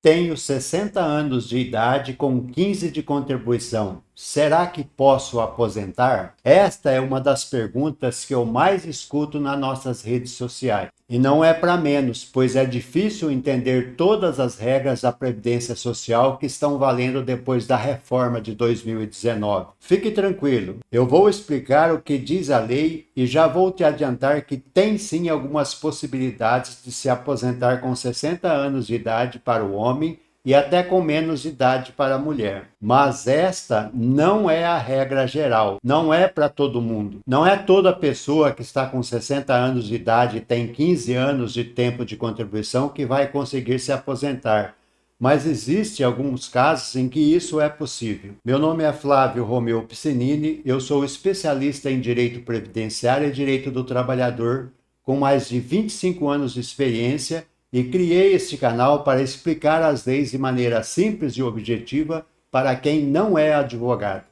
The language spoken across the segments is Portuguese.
Tenho 60 anos de idade com 15 de contribuição. Será que posso aposentar? Esta é uma das perguntas que eu mais escuto nas nossas redes sociais. E não é para menos, pois é difícil entender todas as regras da Previdência Social que estão valendo depois da reforma de 2019. Fique tranquilo, eu vou explicar o que diz a lei e já vou te adiantar que tem sim algumas possibilidades de se aposentar com 60 anos de idade para o homem e até com menos idade para a mulher. Mas esta não é a regra geral, não é para todo mundo. Não é toda pessoa que está com 60 anos de idade e tem 15 anos de tempo de contribuição que vai conseguir se aposentar. Mas existem alguns casos em que isso é possível. Meu nome é Flávio Romeu Piscinini, eu sou especialista em Direito Previdenciário e Direito do Trabalhador, com mais de 25 anos de experiência, e criei este canal para explicar as leis de maneira simples e objetiva para quem não é advogado.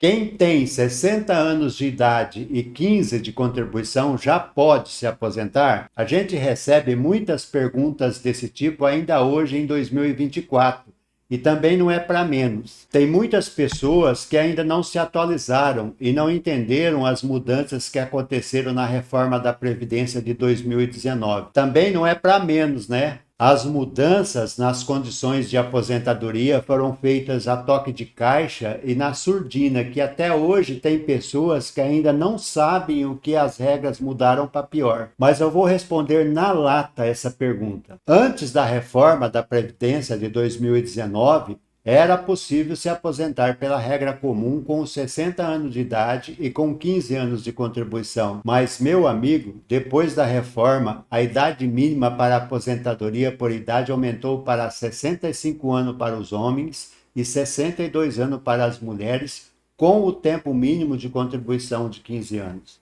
Quem tem 60 anos de idade e 15 de contribuição já pode se aposentar? A gente recebe muitas perguntas desse tipo ainda hoje em 2024. E também não é para menos. Tem muitas pessoas que ainda não se atualizaram e não entenderam as mudanças que aconteceram na reforma da Previdência de 2019. Também não é para menos, né? As mudanças nas condições de aposentadoria foram feitas a toque de caixa e na surdina, que até hoje tem pessoas que ainda não sabem o que as regras mudaram para pior. Mas eu vou responder na lata essa pergunta. Antes da reforma da Previdência de 2019, era possível se aposentar pela regra comum com 60 anos de idade e com 15 anos de contribuição. Mas, meu amigo, depois da reforma, a idade mínima para a aposentadoria por idade aumentou para 65 anos para os homens e 62 anos para as mulheres, com o tempo mínimo de contribuição de 15 anos.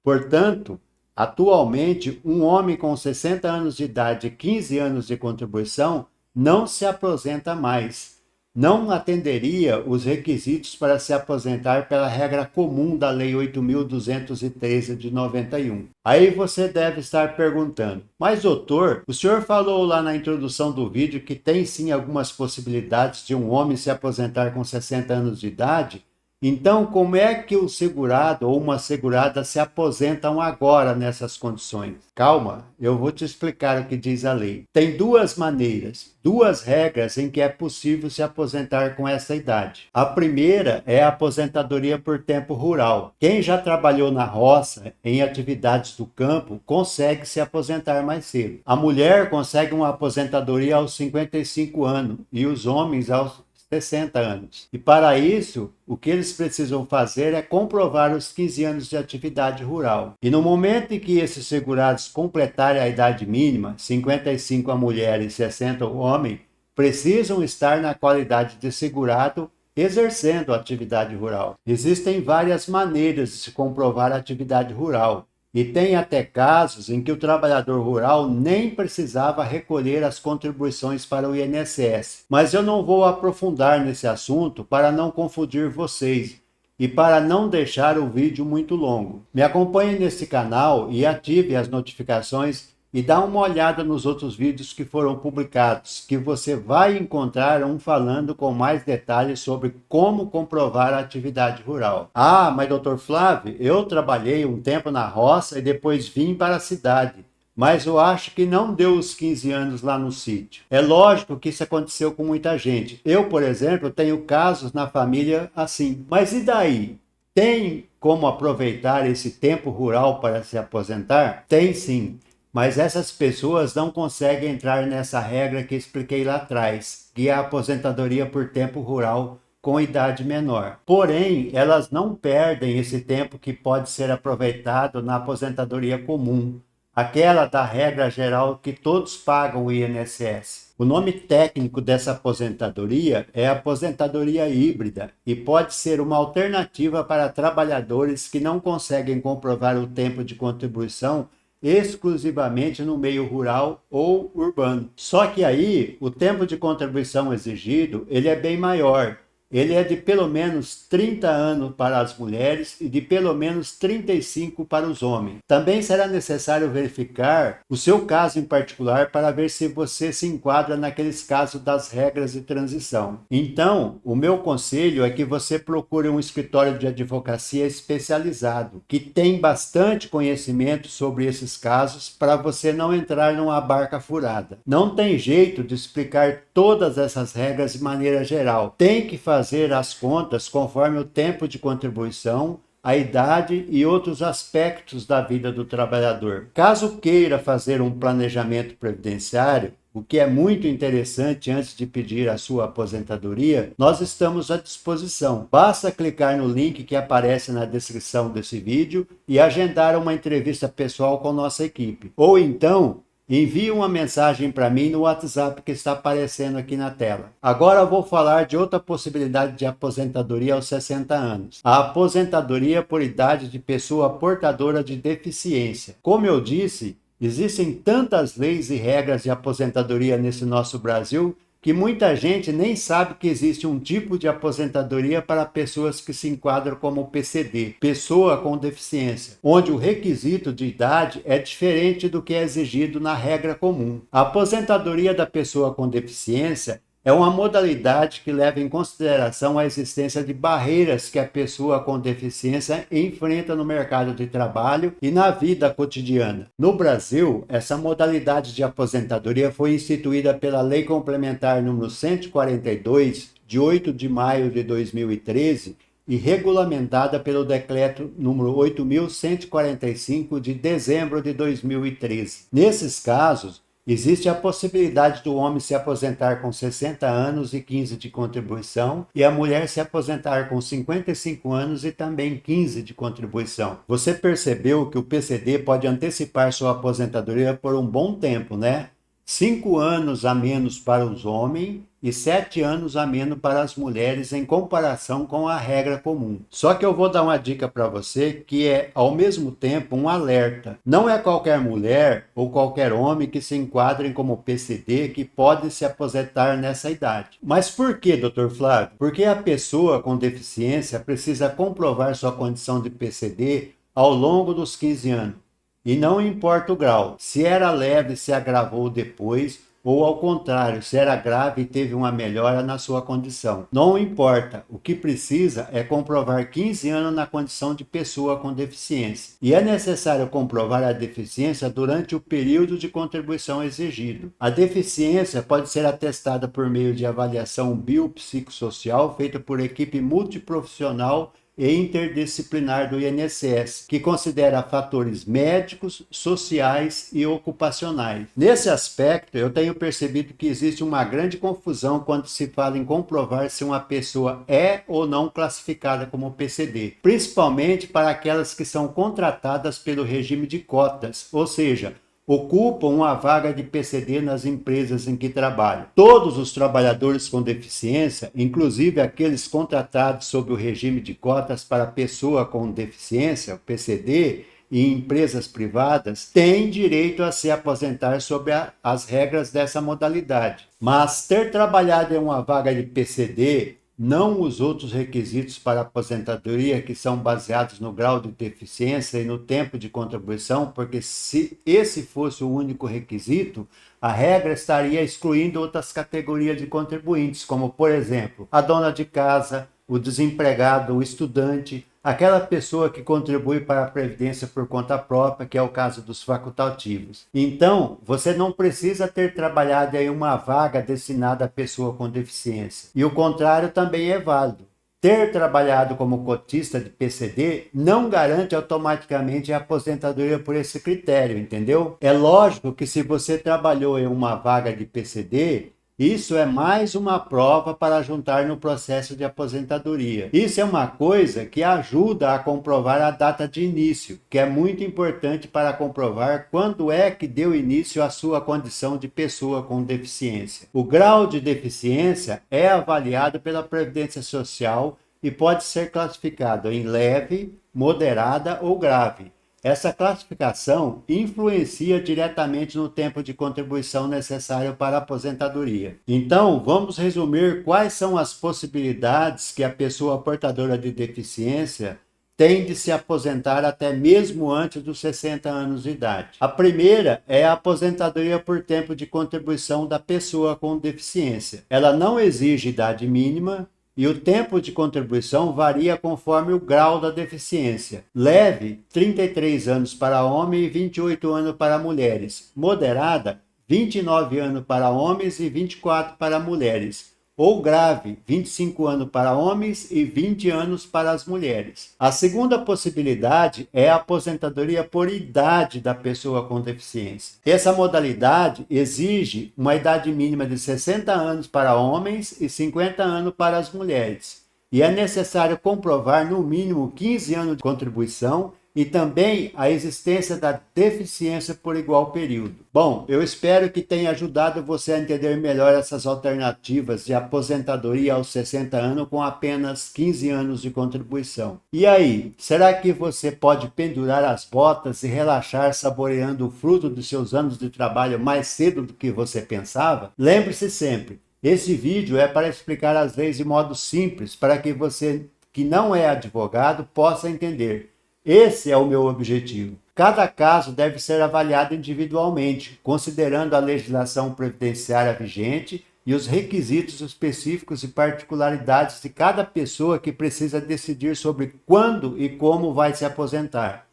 Portanto, atualmente, um homem com 60 anos de idade e 15 anos de contribuição não se aposenta mais. Não atenderia os requisitos para se aposentar pela regra comum da Lei 8.213 de 91. Aí você deve estar perguntando, mas doutor, o senhor falou lá na introdução do vídeo que tem sim algumas possibilidades de um homem se aposentar com 60 anos de idade? Então, como é que o segurado ou uma segurada se aposentam agora nessas condições? Calma, eu vou te explicar o que diz a lei. Tem duas maneiras, duas regras em que é possível se aposentar com essa idade. A primeira é a aposentadoria por tempo rural. Quem já trabalhou na roça, em atividades do campo, consegue se aposentar mais cedo. A mulher consegue uma aposentadoria aos 55 anos e os homens aos 60 anos. E para isso, o que eles precisam fazer é comprovar os 15 anos de atividade rural. E no momento em que esses segurados completarem a idade mínima, 55 a mulher e 60 o homem, precisam estar na qualidade de segurado exercendo a atividade rural. Existem várias maneiras de se comprovar a atividade rural. E tem até casos em que o trabalhador rural nem precisava recolher as contribuições para o INSS. Mas eu não vou aprofundar nesse assunto para não confundir vocês e para não deixar o vídeo muito longo. Me acompanhe nesse canal e ative as notificações e dá uma olhada nos outros vídeos que foram publicados, que você vai encontrar um falando com mais detalhes sobre como comprovar a atividade rural. Ah, mas doutor Flávio, eu trabalhei um tempo na roça e depois vim para a cidade, mas eu acho que não deu os 15 anos lá no sítio. É lógico que isso aconteceu com muita gente. Eu, por exemplo, tenho casos na família assim. Mas e daí? Tem como aproveitar esse tempo rural para se aposentar? Tem sim. Mas essas pessoas não conseguem entrar nessa regra que expliquei lá atrás, que é a aposentadoria por tempo rural com idade menor. Porém, elas não perdem esse tempo que pode ser aproveitado na aposentadoria comum, aquela da regra geral que todos pagam o INSS. O nome técnico dessa aposentadoria é aposentadoria híbrida e pode ser uma alternativa para trabalhadores que não conseguem comprovar o tempo de contribuição exclusivamente no meio rural ou urbano. Só que aí o tempo de contribuição exigido ele é bem maior ele é de pelo menos 30 anos para as mulheres e de pelo menos 35 para os homens. Também será necessário verificar o seu caso em particular para ver se você se enquadra naqueles casos das regras de transição. Então, o meu conselho é que você procure um escritório de advocacia especializado, que tem bastante conhecimento sobre esses casos para você não entrar numa barca furada. Não tem jeito de explicar todas essas regras de maneira geral. Tem que fazer as contas conforme o tempo de contribuição, a idade e outros aspectos da vida do trabalhador. Caso queira fazer um planejamento previdenciário, o que é muito interessante antes de pedir a sua aposentadoria, nós estamos à disposição. Basta clicar no link que aparece na descrição desse vídeo e agendar uma entrevista pessoal com nossa equipe. Ou então, envie uma mensagem para mim no WhatsApp que está aparecendo aqui na tela. Agora eu vou falar de outra possibilidade de aposentadoria aos 60 anos. A aposentadoria por idade de pessoa portadora de deficiência. Como eu disse, existem tantas leis e regras de aposentadoria nesse nosso Brasil que muita gente nem sabe que existe um tipo de aposentadoria para pessoas que se enquadram como PCD, pessoa com deficiência, onde o requisito de idade é diferente do que é exigido na regra comum. A aposentadoria da pessoa com deficiência é uma modalidade que leva em consideração a existência de barreiras que a pessoa com deficiência enfrenta no mercado de trabalho e na vida cotidiana. No Brasil, essa modalidade de aposentadoria foi instituída pela Lei Complementar número 142, de 8 de maio de 2013, e regulamentada pelo Decreto número 8.145, de dezembro de 2013. Nesses casos, existe a possibilidade do homem se aposentar com 60 anos e 15 de contribuição e a mulher se aposentar com 55 anos e também 15 de contribuição. Você percebeu que o PCD pode antecipar sua aposentadoria por um bom tempo, né? 5 anos a menos para os homens e 7 anos a menos para as mulheres em comparação com a regra comum. Só que eu vou dar uma dica para você que é, ao mesmo tempo, um alerta. Não é qualquer mulher ou qualquer homem que se enquadrem como PCD que pode se aposentar nessa idade. Mas por que, Dr. Flávio? Porque a pessoa com deficiência precisa comprovar sua condição de PCD ao longo dos 15 anos. E não importa o grau, se era leve, se agravou depois, ou ao contrário, se era grave e teve uma melhora na sua condição. Não importa, o que precisa é comprovar 15 anos na condição de pessoa com deficiência. E é necessário comprovar a deficiência durante o período de contribuição exigido. A deficiência pode ser atestada por meio de avaliação biopsicossocial feita por equipe multiprofissional e interdisciplinar do INSS, que considera fatores médicos, sociais e ocupacionais. Nesse aspecto, eu tenho percebido que existe uma grande confusão quando se fala em comprovar se uma pessoa é ou não classificada como PCD, principalmente para aquelas que são contratadas pelo regime de cotas, ou seja, ocupam uma vaga de PCD nas empresas em que trabalham. Todos os trabalhadores com deficiência, inclusive aqueles contratados sob o regime de cotas para pessoa com deficiência, o PCD, e empresas privadas, têm direito a se aposentar sob as regras dessa modalidade. Mas ter trabalhado em uma vaga de PCD, não os outros requisitos para aposentadoria que são baseados no grau de deficiência e no tempo de contribuição, porque se esse fosse o único requisito, a regra estaria excluindo outras categorias de contribuintes, como, por exemplo, a dona de casa, o desempregado, o estudante, aquela pessoa que contribui para a previdência por conta própria, que é o caso dos facultativos. Então, você não precisa ter trabalhado em uma vaga destinada à pessoa com deficiência. E o contrário também é válido. Ter trabalhado como cotista de PCD não garante automaticamente a aposentadoria por esse critério, entendeu? É lógico que se você trabalhou em uma vaga de PCD, isso é mais uma prova para juntar no processo de aposentadoria. Isso é uma coisa que ajuda a comprovar a data de início, que é muito importante para comprovar quando é que deu início à sua condição de pessoa com deficiência. O grau de deficiência é avaliado pela Previdência Social e pode ser classificado em leve, moderada ou grave. Essa classificação influencia diretamente no tempo de contribuição necessário para a aposentadoria. Então, vamos resumir quais são as possibilidades que a pessoa portadora de deficiência tem de se aposentar até mesmo antes dos 60 anos de idade. A primeira é a aposentadoria por tempo de contribuição da pessoa com deficiência. Ela não exige idade mínima e o tempo de contribuição varia conforme o grau da deficiência. Leve, 33 anos para homem e 28 anos para mulheres. Moderada, 29 anos para homens e 24 para mulheres. Ou grave, 25 anos para homens e 20 anos para as mulheres. A segunda possibilidade é a aposentadoria por idade da pessoa com deficiência. Essa modalidade exige uma idade mínima de 60 anos para homens e 50 anos para as mulheres. E é necessário comprovar no mínimo 15 anos de contribuição e também a existência da deficiência por igual período. Bom, eu espero que tenha ajudado você a entender melhor essas alternativas de aposentadoria aos 60 anos com apenas 15 anos de contribuição. E aí, será que você pode pendurar as botas e relaxar saboreando o fruto dos seus anos de trabalho mais cedo do que você pensava? Lembre-se sempre, esse vídeo é para explicar as leis de modo simples para que você, que não é advogado, possa entender. Esse é o meu objetivo. Cada caso deve ser avaliado individualmente, considerando a legislação previdenciária vigente e os requisitos específicos e particularidades de cada pessoa que precisa decidir sobre quando e como vai se aposentar.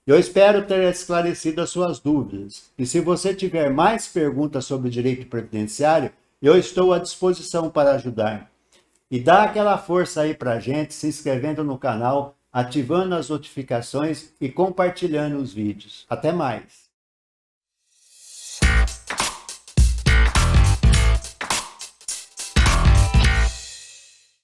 Eu espero ter esclarecido as suas dúvidas. E se você tiver mais perguntas sobre direito previdenciário, eu estou à disposição para ajudar. E dá aquela força aí pra gente, se inscrevendo no canal, ativando as notificações e compartilhando os vídeos. Até mais!